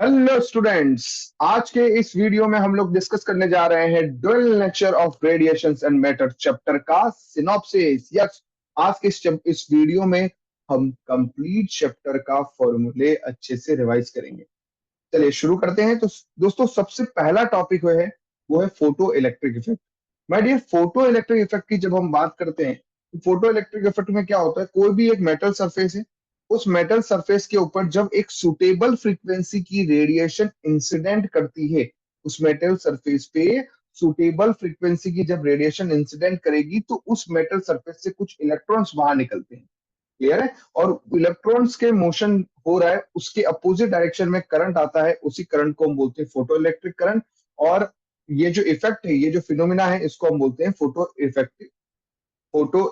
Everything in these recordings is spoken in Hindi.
Hello students. आज के इस वीडियो में हम लोग डिस्कस करने जा रहे हैं dual nature of radiations and matter chapter का सिनॉप्सिस। यस, आज के इस वीडियो में हम कंप्लीट चैप्टर का फॉर्मूले अच्छे से रिवाइज करेंगे। चलिए शुरू करते हैं। तो दोस्तों, सबसे पहला टॉपिक वो है photo electric effect. My dear, photo electric effect की जब हम बात करते हैं तो फोटो इलेक्ट्रिक इफेक्ट में क्या होता है, कोई भी एक मेटल सरफेस है, उस मेटल सरफेस के ऊपर जब एक सुटेबल फ्रीक्वेंसी की रेडिएशन इंसिडेंट करती है, उस मेटल सरफेस पे सुटेबल फ्रीक्वेंसी की जब रेडिएशन इंसिडेंट करेगी तो उस मेटल सरफेस से कुछ इलेक्ट्रॉन्स बाहर निकलते हैं। क्लियर है? और इलेक्ट्रॉन्स के मोशन हो रहा है, उसके अपोजिट डायरेक्शन में करंट आता है, उसी करंट को हम बोलते हैं फोटो इलेक्ट्रिक करंट। और ये जो इफेक्ट है, ये जो फिनोमिना है, इसको हम बोलते हैं फोटो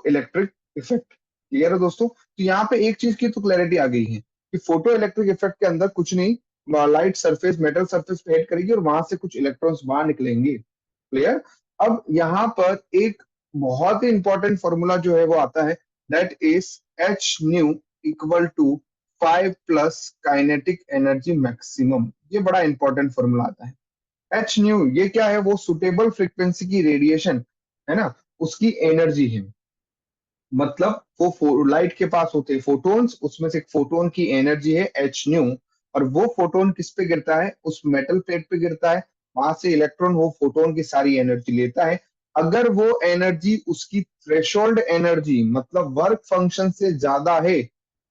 इलेक्ट्रिक इफेक्ट। क्लियर है दोस्तों? तो यहाँ पे एक चीज की तो क्लैरिटी आ गई है कि फोटो इलेक्ट्रिक इफेक्ट के अंदर कुछ नहीं, लाइट सरफेस मेटल सरफेस पे हिट करेगी और वहां से कुछ इलेक्ट्रॉन्स बाहर निकलेंगे। क्लियर? अब यहाँ पर एक बहुत ही इंपॉर्टेंट फॉर्मूला जो है वो आता है, that is H nu equal to 5 plus kinetic energy maximum. ये बड़ा इंपॉर्टेंट फॉर्मूला आता है। एच न्यू ये क्या है? वो सुटेबल फ्रीक्वेंसी की रेडिएशन है ना, उसकी एनर्जी है। मतलब वो लाइट के पास होते हैं फोटोन्स, उसमें से एक फोटोन की एनर्जी है एच न्यू। और वो फोटोन किस पे गिरता है? उस मेटल प्लेट पे गिरता है। वहां से इलेक्ट्रॉन वो फोटोन की सारी एनर्जी लेता है। अगर वो एनर्जी उसकी थ्रेशोल्ड एनर्जी मतलब वर्क फंक्शन से ज्यादा है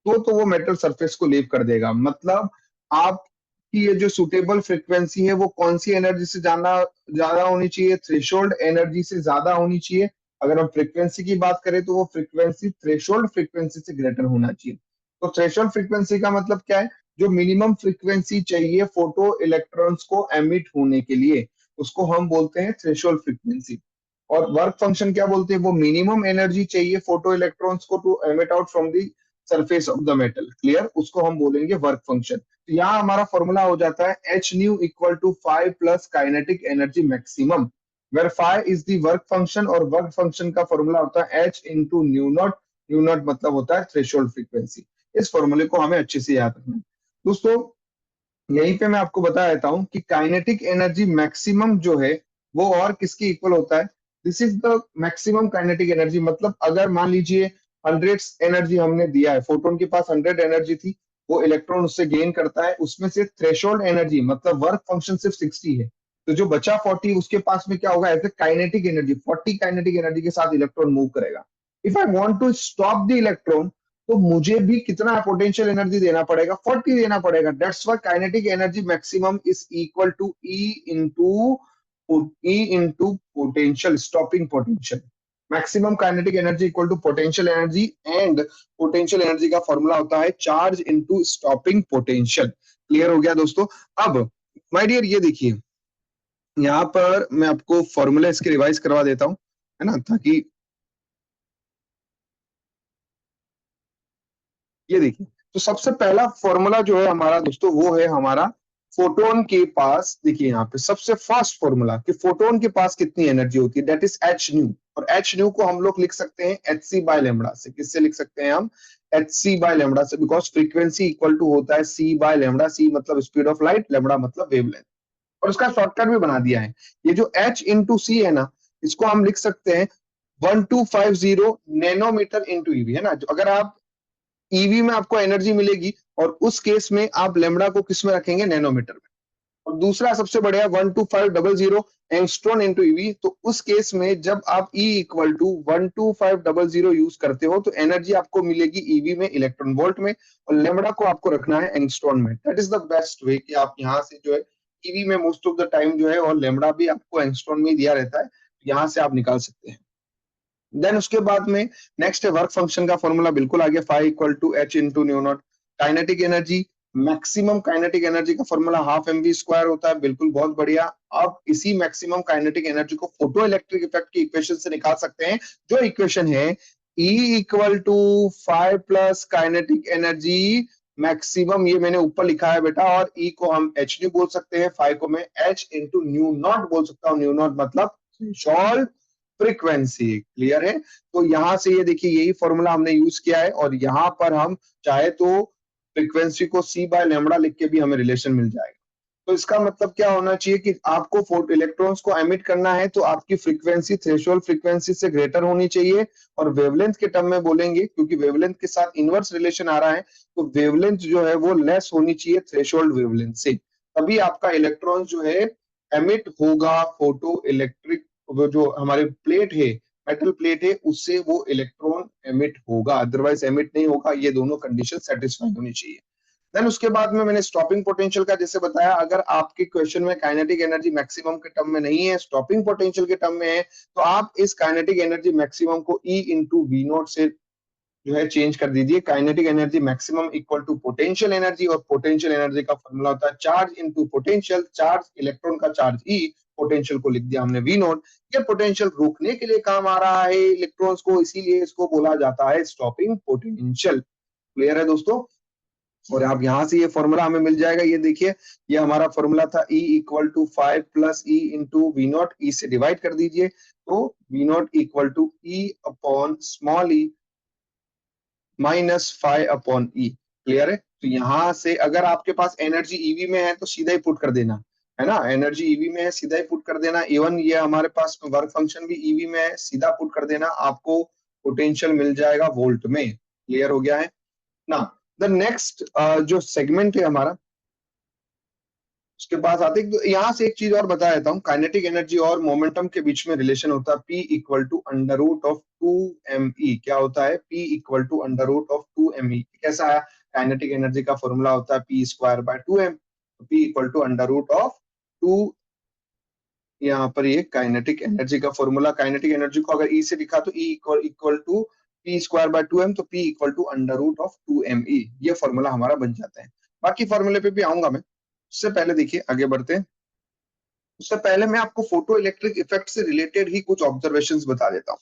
तो वो मेटल सरफेस को लीव कर देगा। मतलब आपकी ये जो सुटेबल फ्रीक्वेंसी है वो कौन सी एनर्जी से ज्यादा ज्यादा होनी चाहिए? थ्रेशोल्ड एनर्जी से ज्यादा होनी चाहिए। अगर हम फ्रीक्वेंसी की बात करें तो वो फ्रीक्वेंसी थ्रेशोल्ड फ्रीक्वेंसी से ग्रेटर होना चाहिए। तो थ्रेशोल्ड फ्रीक्वेंसी का मतलब क्या है? जो मिनिमम फ्रीक्वेंसी चाहिए फोटो इलेक्ट्रॉन्स को एमिट होने के लिए, उसको हम बोलते हैं थ्रेशोल्ड फ्रीक्वेंसी। और वर्क फंक्शन क्या बोलते हैं? वो मिनिमम एनर्जी चाहिए फोटो इलेक्ट्रॉन्स को to emit out from the surface of the metal. Clear? उसको हम बोलेंगे वर्क फंक्शन। तो यहाँ हमारा फॉर्मूला हो जाता है H nu equal to 5 plus kinetic energy maximum, where phi is the work function. और वर्क फंक्शन का फॉर्मूला होता है H into nu naught. Nu naught मतलब होता है थ्रेशोल्ड फ्रीक्वेंसी। इस फॉर्मूले को हमें अच्छे से याद रखना है दोस्तों। यहीं पे मैं आपको बता देता हूं कि काइनेटिक एनर्जी मैक्सिमम जो है वो और किसके इक्वल होता है? This is the maximum kinetic energy. मतलब अगर मान लीजिए 100 एनर्जी हमने दिया है, फोटोन के पास 100 एनर्जी थी, वो इलेक्ट्रॉन उससे गेन करता है, उसमें से थ्रेशोल्ड एनर्जी मतलब वर्क फंक्शन सिर्फ 60 है। तो जो बचा 40 उसके पास में क्या होगा? As a kinetic energy 40 kinetic energy के साथ इलेक्ट्रॉन मूव करेगा। If I want to stop the electron तो मुझे भी कितना पोटेंशियल एनर्जी देना पड़ेगा? 40 देना पड़ेगा। That's why kinetic energy maximum is equal to E into potential stopping potential. Maximum kinetic energy equal to potential energy, and potential energy का फॉर्मूला होता है charge into stopping potential. Clear हो गया दोस्तों? अब माय डियर ये देखिए, यहाँ पर मैं आपको फॉर्मूला इसके रिवाइज करवा देता हूँ, है ना, ताकि ये देखिए। तो सबसे पहला फॉर्मूला जो है हमारा दोस्तों वो है हमारा फोटोन के पास। देखिए यहाँ पे सबसे फर्स्ट फॉर्मूला कि फोटोन के पास कितनी एनर्जी होती है, दैट इज एच न्यू। और एच न्यू को हम लोग लिख सकते हैं एच सी बाय लेमड़ा से। किससे लिख सकते हैं हम? एच सी बाय लेमड़ा से, बिकॉज फ्रीक्वेंसी इक्वल टू होता है सी बाय लेमड़ा। सी मतलब स्पीड ऑफ लाइट, लेमड़ा मतलब वेवलेंथ। और उसका शॉर्टकट भी बना दिया है। ये जो एच इंटू सी है ना, इसको हम लिख सकते हैं 1250 नैनोमीटर इंटू ईवी, है ना। अगर आप ईवी में आपको एनर्जी मिलेगी, और उस केस में आप लेमड़ा को किस में रखेंगे? नैनोमीटर में। और दूसरा सबसे बढ़िया 12500 एंगस्ट्रॉन इंटू ईवी। तो उस केस में जब आप ई इक्वल टू 12500 यूज करते हो तो एनर्जी आपको मिलेगी ईवी में इलेक्ट्रॉन वोल्ट में, और लेमड़ा को आपको रखना है एंगस्ट्रॉन में। That is the best way कि आप यहाँ से जो है ईवी में मोस्ट ऑफ द टाइम जो है, और लेमड़ा भी आपको एंगस्ट्रॉन में ही दिया रहता है, यहाँ से आप निकाल सकते हैं। देन उसके बाद में नेक्स्ट है वर्क फंक्शन का फॉर्मूला, बिल्कुल आगे five equal to H into nu naught. Kinetic energy, maximum kinetic energy का formula half M V square होता है, बिल्कुल बहुत बढ़िया। अब इसी मैक्सिमम काइनेटिक एनर्जी को फोटो इलेक्ट्रिक इफेक्ट की इक्वेशन से निकाल सकते हैं, जो इक्वेशन है E equal to 5 plus kinetic energy maximum. ये मैंने ऊपर लिखा है बेटा, और E को हम एच न्यू बोल सकते हैं, 5 को मैं एच इंटू न्यू नॉट बोल सकता हूँ। न्यू नॉट मतलब थ्रेशोल्ड फ्रीक्वेंसी। क्लियर है? तो यहां से ये देखिए, यही फॉर्मूला हमने यूज किया है, और यहाँ पर हम चाहे तो फ्रीक्वेंसी को सी बाय लेमड़ा लिख के भी हमें रिलेशन मिल जाएगा। तो इसका मतलब क्या होना चाहिए कि आपको फोटो इलेक्ट्रॉन्स को एमिट करना है तो आपकी फ्रीक्वेंसी थ्रेशोल्ड फ्रीक्वेंसी से ग्रेटर होनी चाहिए, और वेवलेंथ के टर्म में बोलेंगे क्योंकि वेवलेंथ के साथ इनवर्स रिलेशन आ रहा है, तो वेवलेंथ जो है वो लेस होनी चाहिए थ्रेशोल्ड वेवलेंथ से, तभी आपका इलेक्ट्रॉन जो है एमिट होगा फोटो इलेक्ट्रिक, वो जो हमारे प्लेट है, मेटल प्लेट है, उससे वो इलेक्ट्रॉन एमिट होगा, अदरवाइज एमिट नहीं होगा। ये दोनों कंडीशन सेटिस्फाई होनी चाहिए। देन उसके बाद में मैंने स्टॉपिंग पोटेंशियल का जैसे बताया, अगर आपके क्वेश्चन में काइनेटिक एनर्जी मैक्सिमम के टर्म में नहीं है, स्टॉपिंग पोटेंशियल के टर्म में है, तो आप इस काइनेटिक एनर्जी मैक्सिमम को E इंटू वी नोट से जो है चेंज कर दीजिए। Kinetic energy maximum equal to potential energy, और पोटेंशियल एनर्जी का फॉर्मूला होता है charge into potential, charge electron का चार्ज E, पोटेंशियल को लिख दिया हमने वी नोट। ये पोटेंशियल रोकने के लिए काम आ रहा है इलेक्ट्रॉन्स को, इसीलिए इसको बोला जाता है स्टॉपिंग पोटेंशियल। क्लियर है दोस्तों? और आप यहां से ये फॉर्मूला हमें मिल जाएगा, ये देखिए, ये हमारा फॉर्मूला था E equal to 5 plus E into V naught, E से डिवाइड कर दीजिए, तो V naught equal to E upon small E minus 5 upon E. Clear है? तो यहां से अगर आपके पास एनर्जी ईवी में है तो सीधा ही पुट कर देना, है ना, एनर्जी ईवी में है सीधा ही पुट कर देना। इवन ये हमारे पास वर्क फंक्शन भी ईवी में है, सीधा पुट कर देना, आपको पोटेंशियल मिल जाएगा वोल्ट में। क्लियर हो गया है ना? द नेक्स्ट जो सेगमेंट है हमारा, उसके पास आते हैं, तो यहाँ से एक चीज और बता देता हूँ, काइनेटिक एनर्जी और मोमेंटम के बीच में रिलेशन होता है P equal to under root of 2me। क्या होता है? P equal to under root of 2me। कैसा है? काइनेटिक एनर्जी का फॉर्मूला होता है P square by 2m, P equal to under root of 2, यहाँ पर ये काइनेटिक एनर्जी का फॉर्मूला, काइनेटिक एनर्जी को अगर E से लिखा तो E equal equal to P square by 2m, तो P equal to under root of 2me, ये फॉर्मूला हमारा बन जाता है। बाकी फॉर्मूले पे भी आऊंगा मैं, उससे पहले देखिए आगे बढ़ते हैं। उससे पहले मैं आपको फोटो इलेक्ट्रिक इफेक्ट से रिलेटेड ही कुछ ऑब्जर्वेशंस बता देता हूँ।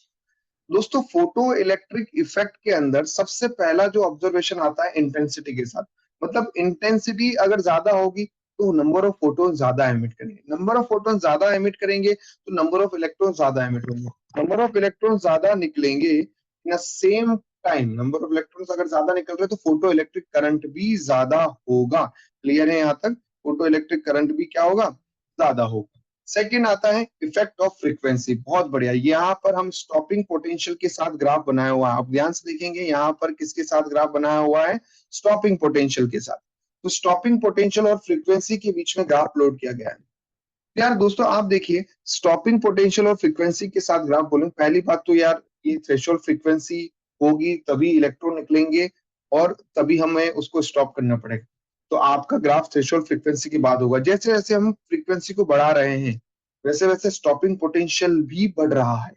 दोस्तों, फोटो इलेक्ट्रिक इफेक्ट के अंदर सबसे पहला जो ऑब्जर्वेशन आता है इंटेंसिटी के साथ, मतलब इंटेंसिटी अगर ज्यादा होगी तो नंबर ऑफ फोटोन ज्यादा एमिट करेंगे, नंबर ऑफ फोटोन ज्यादा एमिट करेंगे तो नंबर ऑफ इलेक्ट्रॉन ज्यादा एमिट होंगे, नंबर ऑफ इलेक्ट्रॉन ज्यादा निकलेंगे in same time, number of electrons अगर ज्यादा निकल रहे तो फोटो इलेक्ट्रिक करंट भी ज्यादा होगा। क्लियर है यहाँ तक? फोटो इलेक्ट्रिक करंट भी क्या होगा? ज्यादा होगा। सेकंड आता है इफेक्ट ऑफ फ्रीक्वेंसी। बहुत बढ़िया, यहाँ पर हम स्टॉपिंग पोटेंशियल के साथ ग्राफ बनाया हुआ है, आप ध्यान से देखेंगे यहाँ पर किसके साथ ग्राफ बनाया हुआ है? स्टॉपिंग पोटेंशियल के साथ। तो स्टॉपिंग पोटेंशियल और फ्रीक्वेंसी के बीच में ग्राफ प्लॉट किया गया है। यार दोस्तों आप देखिए, स्टॉपिंग पोटेंशियल और फ्रीक्वेंसी के साथ ग्राफ बोलूं, पहली बात तो यार ये थ्रेशोल्ड फ्रीक्वेंसी होगी तभी इलेक्ट्रॉन निकलेंगे और तभी हमें उसको स्टॉप करना पड़ेगा। तो आपका ग्राफ थ्रेशोल्ड फ्रीक्वेंसी के बाद होगा। जैसे जैसे हम फ्रीक्वेंसी को बढ़ा रहे हैं वैसे वैसे स्टॉपिंग पोटेंशियल भी बढ़ रहा है।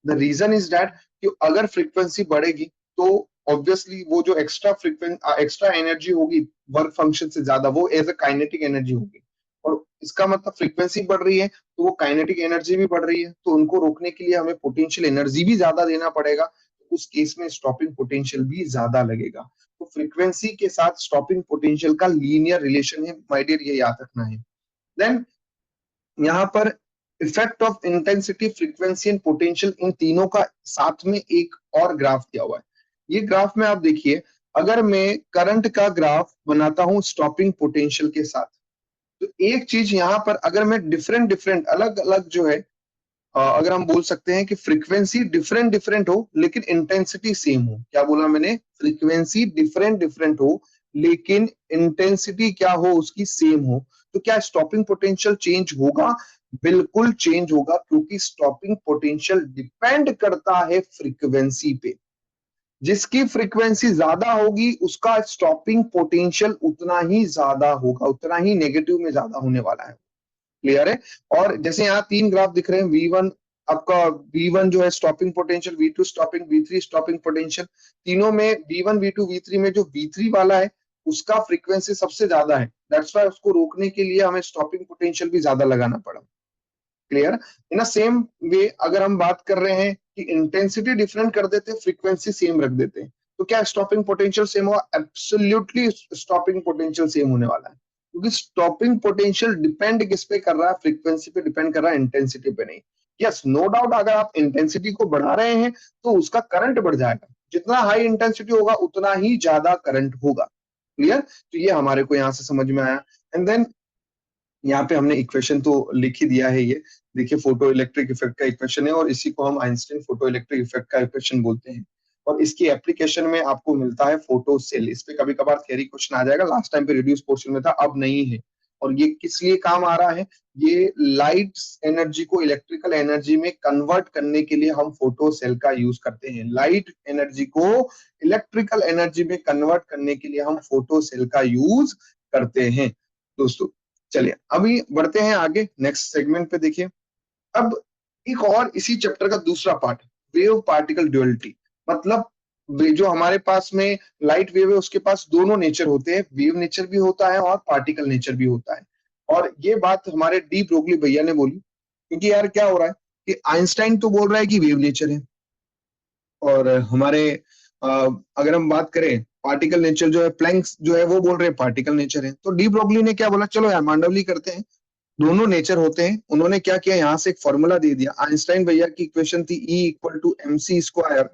द रीजन इज दैट कि अगर फ्रीक्वेंसी बढ़ेगी तो ऑब्वियसली वो जो एक्स्ट्रा एनर्जी होगी वर्क फंक्शन से ज्यादा, वो एज अ काइनेटिक एनर्जी होगी, और इसका मतलब फ्रीक्वेंसी बढ़ रही है तो वो काइनेटिक एनर्जी भी बढ़ रही है, तो उनको रोकने के लिए हमें पोटेंशियल एनर्जी भी ज्यादा देना पड़ेगा, तो उस केस में स्टॉपिंग पोटेंशियल भी ज्यादा लगेगा। तो फ्रीक्वेंसी के साथ स्टॉपिंग पोटेंशियल का लीनियर रिलेशन है माय डियर, ये याद रखना है। देन यहाँ पर effect of intensity, frequency and potential, इन तीनों का साथ में एक और ग्राफ दिया हुआ है। ये ग्राफ में आप देखिए, अगर मैं करंट का ग्राफ बनाता हूं स्टॉपिंग पोटेंशियल के साथ, तो एक चीज यहाँ पर अगर मैं डिफरेंट डिफरेंट अलग अलग जो है, अगर हम बोल सकते हैं कि फ्रीक्वेंसी डिफरेंट डिफरेंट हो लेकिन इंटेंसिटी सेम हो। क्या बोला मैंने? फ्रीक्वेंसी डिफरेंट डिफरेंट हो लेकिन इंटेंसिटी क्या हो? उसकी सेम हो। तो क्या स्टॉपिंग पोटेंशियल चेंज होगा? बिल्कुल चेंज होगा, क्योंकि स्टॉपिंग पोटेंशियल डिपेंड करता है फ्रीक्वेंसी पे। जिसकी फ्रीक्वेंसी ज्यादा होगी उसका स्टॉपिंग पोटेंशियल उतना ही ज्यादा होगा, उतना ही नेगेटिव में ज्यादा होने वाला है। क्लियर है? और जैसे यहाँ तीन ग्राफ दिख रहे हैं, V1 आपका, V1 जो है stopping potential, V2 stopping, V3 stopping potential, तीनों में V1 V2 V3 में जो V3 वाला है उसका फ्रीक्वेंसी सबसे ज्यादा है, दैट्स व्हाई उसको रोकने के लिए हमें स्टॉपिंग पोटेंशियल भी ज्यादा लगाना पड़ा। क्लियर? इन अ सेम वे अगर हम बात कर रहे हैं कि इंटेंसिटी डिफरेंट कर देते हैं, फ्रीक्वेंसी सेम रख देते हैं, तो क्या स्टॉपिंग पोटेंशियल सेम होगा? एब्सोल्युटली स्टॉपिंग पोटेंशियल सेम होने वाला है, क्योंकि स्टॉपिंग पोटेंशियल डिपेंड किस पे कर रहा है? फ्रीक्वेंसी पे डिपेंड कर रहा है, इंटेंसिटी पे नहीं। यस, नो डाउट, अगर आप इंटेंसिटी को बढ़ा रहे हैं तो उसका करंट बढ़ जाएगा, जितना हाई इंटेंसिटी होगा उतना ही ज्यादा करंट होगा। क्लियर? तो ये हमारे को यहां से समझ में आया। एंड देन यहाँ पे हमने इक्वेशन तो लिख ही दिया है। ये देखिए फोटो इलेक्ट्रिक इफेक्ट का इक्वेशन है और इसी को हम आइंस्टाइन फोटो इलेक्ट्रिक इफेक्ट का इक्वेशन बोलते हैं। और इसकी एप्लीकेशन में आपको मिलता है फोटो सेल। इस पे कभी कभार थियरी क्वेश्चन आ जाएगा, लास्ट टाइम पे रिड्यूस पोर्शन में था, अब नहीं है। और ये किस लिए काम आ रहा है? ये लाइट एनर्जी को इलेक्ट्रिकल एनर्जी में कन्वर्ट करने के लिए हम फोटो सेल का यूज करते हैं। लाइट एनर्जी को इलेक्ट्रिकल एनर्जी में कन्वर्ट करने के लिए हम फोटो सेल का यूज करते हैं दोस्तों। चलिए अभी बढ़ते हैं आगे नेक्स्ट सेगमेंट पे। देखिए अब एक और इसी चैप्टर का दूसरा पार्ट, वेव पार्टिकल ड्युअलिटी। मतलब जो हमारे पास में लाइट वेव है उसके पास दोनों नेचर होते हैं, वेव नेचर भी होता है और पार्टिकल नेचर भी होता है। और ये बात हमारे डी ब्रोगली भैया ने बोली, क्योंकि यार क्या हो रहा है कि आइंस्टाइन तो बोल रहा है कि वेव नेचर है, और हमारे अगर हम बात करें पार्टिकल नेचर जो है, प्लैंक जो है वो बोल रहे हैं पार्टिकल नेचर है। तो डी ब्रोगली ने क्या बोला, चलो यार मांडवली करते हैं, दोनों नेचर होते हैं। उन्होंने क्या किया, यहाँ से एक फॉर्मूला दे दिया। आइंस्टाइन भैया की इक्वेशन थी E equal to M C square,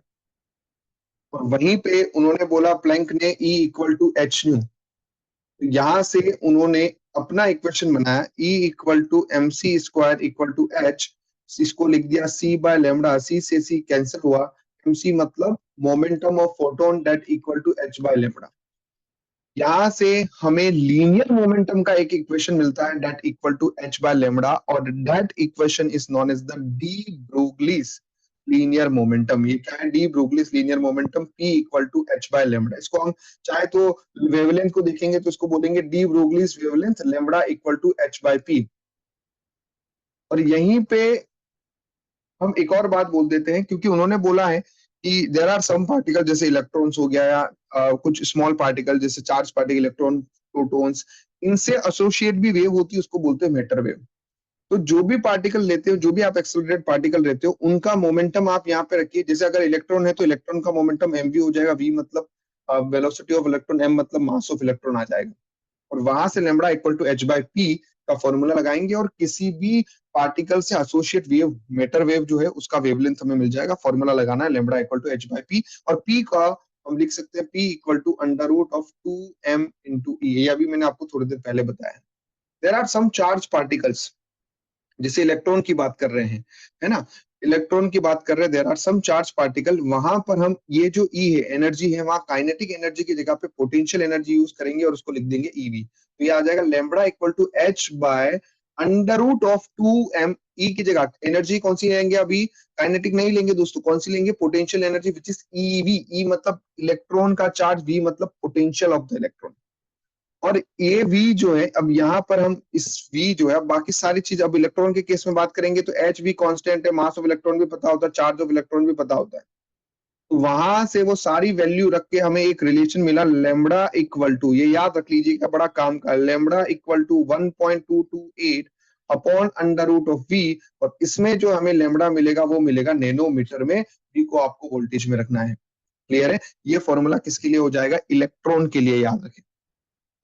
और वहीं पे उन्होंने बोला प्लैंक ने E equal to H nu. यहां से उन्होंने अपना इक्वेशन बनाया E equal to M C square equal to H. इसको लिख दिया C बाय लेमडा, C से C कैंसिल हुआ, एम सी मतलब momentum of photon that equal to H by lambda. यहाँ से हमें लीनियर मोमेंटम का एक इक्वेशन मिलता है that equal to H by lambda, और that equation is known as the de Broglie's linear momentum. ये क्या है? De Broglie's linear momentum P equal to H by lambda. इसको हम चाहे तो वेवलेंथ को देखेंगे तो इसको बोलेंगे de Broglie's wavelength lambda equal to H by P. और यहीं पे हम एक और बात बोल देते हैं, क्योंकि उन्होंने बोला है कि देर आर सम पार्टिकल जैसे इलेक्ट्रॉन्स हो गया, या कुछ स्मॉल पार्टिकल जैसे चार्ज पार्टिकल, इलेक्ट्रॉन, प्रोटॉन्स, इनसे एसोसिएट भी वेव होती है, उसको बोलते हैं मैटर वेव। तो जो भी पार्टिकल लेते हो, जो भी आप एक्सेलरेटेड पार्टिकल लेते हो, उनका मोमेंटम आप यहाँ पे रखिए। जैसे अगर इलेक्ट्रॉन है तो इलेक्ट्रॉन का मोमेंटम एम वी हो जाएगा, वी मतलब वेलोसिटी ऑफ इलेक्ट्रॉन, एम मतलब मास ऑफ इलेक्ट्रॉन आ जाएगा। और वहां से lambda equal to H by P का फॉर्मूला लगाएंगे, और किसी भी पार्टिकल से एसोसिएट वेव, मैटर वेव जो है उसका वेवलेंथ हमें मिल जाएगा। फॉर्मूला लगाना है lambda equal to H by P, और पी का हम लिख सकते हैं P equal to under root of 2m into E. ये अभी मैंने आपको थोड़ी देर पहले बताया। There are some charge particles, जैसे इलेक्ट्रॉन की बात कर रहे हैं, है ना, इलेक्ट्रॉन की बात कर रहे हैं, there are some charge particle. वहां पर हम ये जो ई है, एनर्जी है, वहां काइनेटिक एनर्जी की जगह पे पोटेंशियल एनर्जी यूज करेंगे और उसको लिख देंगे ईवी। तो ये आ जाएगा lambda equal to H by under root of 2m। E की जगह एनर्जी कौन सी लेंगे अभी? काइनेटिक नहीं लेंगे दोस्तों, कौन सी लेंगे? Potential energy which is E V. E मतलब इलेक्ट्रॉन का चार्ज, वी मतलब पोटेंशियल ऑफ द इलेक्ट्रॉन। और ये वी जो है, अब यहाँ पर हम इस वी जो है, बाकी सारी चीज, अब इलेक्ट्रॉन के केस में बात करेंगे तो एच वी कांस्टेंट है, मास ऑफ इलेक्ट्रॉन भी पता होता है, चार्ज ऑफ इलेक्ट्रॉन भी पता होता है। तो वहां से वो सारी वैल्यू रख के हमें एक रिलेशन मिला, लेमडा इक्वल टू, ये याद रख लीजिएगा, बड़ा काम का, lambda equal to 1.228 upon under root of V. और इसमें जो हमें लेमडा मिलेगा वो मिलेगा नैनोमीटर में, वी को आपको वोल्टेज में रखना है। क्लियर है? ये फॉर्मूला किसके लिए हो जाएगा? इलेक्ट्रॉन के लिए, याद रखें।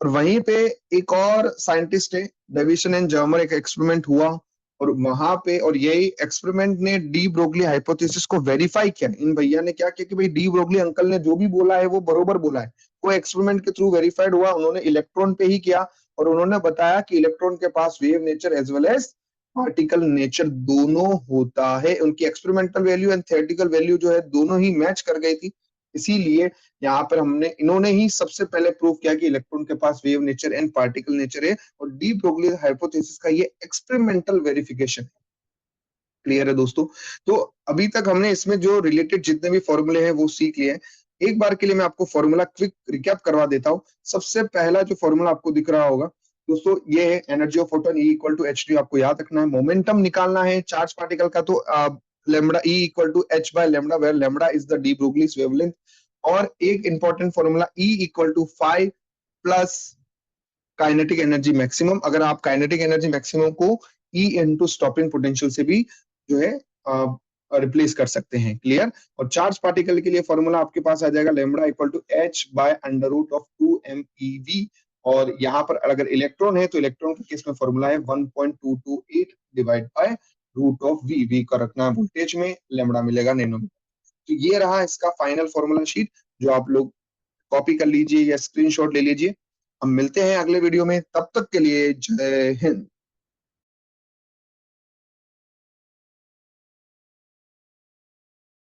और वहीं पे एक और साइंटिस्ट है, डेविसन एंड जर्मर, एक एक्सपेरिमेंट हुआ, और वहां पे, और यही एक्सपेरिमेंट ने डी ब्रोगली हाइपोथेसिस को वेरीफाई किया। इन भैया ने क्या किया कि भाई डी ब्रोगली अंकल ने जो भी बोला है वो बरोबर बोला है। वो एक्सपेरिमेंट के थ्रू वेरीफाइड हुआ, उन्होंने इलेक्ट्रॉन पे ही किया, और उन्होंने बताया कि इलेक्ट्रॉन के पास wave nature as well as particle nature दोनों होता है। उनकी experimental value and theoretical value जो है दोनों ही मैच कर गई थी। इसीलिए यहाँ पर इन्होंने ही सबसे पहले प्रूव किया कि इलेक्ट्रॉन के पास wave nature and particle nature है, और डी ब्रोगली हाइपोथेसिस का ये एक्सपेरिमेंटल वेरिफिकेशन है। क्लियर है दोस्तों? तो अभी तक हमने इसमें जो रिलेटेड जितने भी फॉर्मूले हैं वो सीख लिए हैं। एक बार के लिए मैं आपको फॉर्मूला क्विक रिकैप करवा देता हूँ। सबसे पहला जो फॉर्मूला आपको दिख रहा होगा दोस्तों, ये है energy of photon E equal to H D, आपको याद रखना है। मोमेंटम निकालना है चार्ज पार्टिकल का, तो lambda E equal to H by lambda, where lambda is the de Broglie's wavelength. और एक important formula E equal to 5 plus kinetic energy maximum. अगर आप काइनेटिक एनर्जी मैक्सिमम को E इनटू स्टॉपिंग पोटेंशियल से भी जो है रिप्लेस कर सकते हैं। क्लियर? और चार्ज पार्टिकल के लिए फॉर्मूला आपके पास आ जाएगा lambda equal to H by under root of 2m और यहाँ पर अगर इलेक्ट्रॉन है तो इलेक्ट्रॉन के केस में फॉर्मूला है 1.228 divide by root of V. V का रखना है वोल्टेज में, लेमडा मिलेगा नैनोमीटर। तो ये रहा इसका फाइनल फॉर्मूला शीट, जो आप लोग कॉपी कर लीजिए या स्क्रीनशॉट ले लीजिए। हम मिलते हैं अगले वीडियो में, तब तक के लिए जय हिंद।